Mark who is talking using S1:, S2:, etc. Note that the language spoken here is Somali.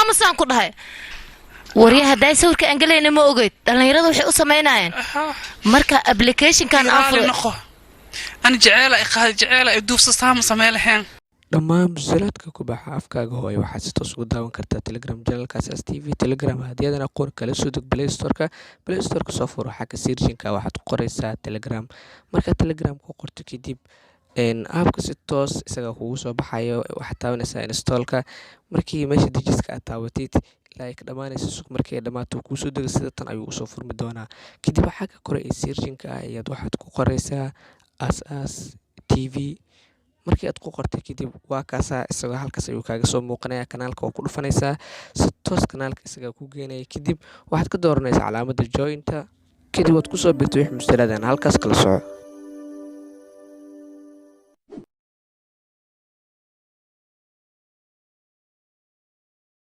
S1: aamusaan ku dhahay waryaha haday sawirka angalayna ma ogeyd dhalinyaradu waxay u sameynayaan marka application-kan
S2: afur أنا جعلة إخاد جعلة يدوس سام سميلهن
S3: dhammaan musalladka ku baxa afkaaga hooyo waxaad si toos ugu daawan kartaa Telegram channelkaas TV Telegram hadiyadana qor kala soo deg Play Store-ka soo furo xagga searching-ka waxaad qoraysaa Telegram marka Telegram ku qorto kadib app-ka si toos isaga kugu soo baxayo waxaad taabanaysaa install-ka markii meesha dejiska aad taawatid like dhamaanaysa suuq markii dhamaato ku soo deg sida tan ayuu soo furmi doonaa kadib xagga kore ee searching-ka ayaad waxaad ku qoraysaa as TV markii aad ku qortay kadib waa kaasa isaga halkaas ayuu kaaga soo muuqanaya kanaalka oo ku dhufanaysaa si toos kanaalka isaga ku geenaya kadib waxaad ka dooranaysaa calaamadda join-ta kadib waad ku soo biirtay wixii mustaqbalka halkaas kala soco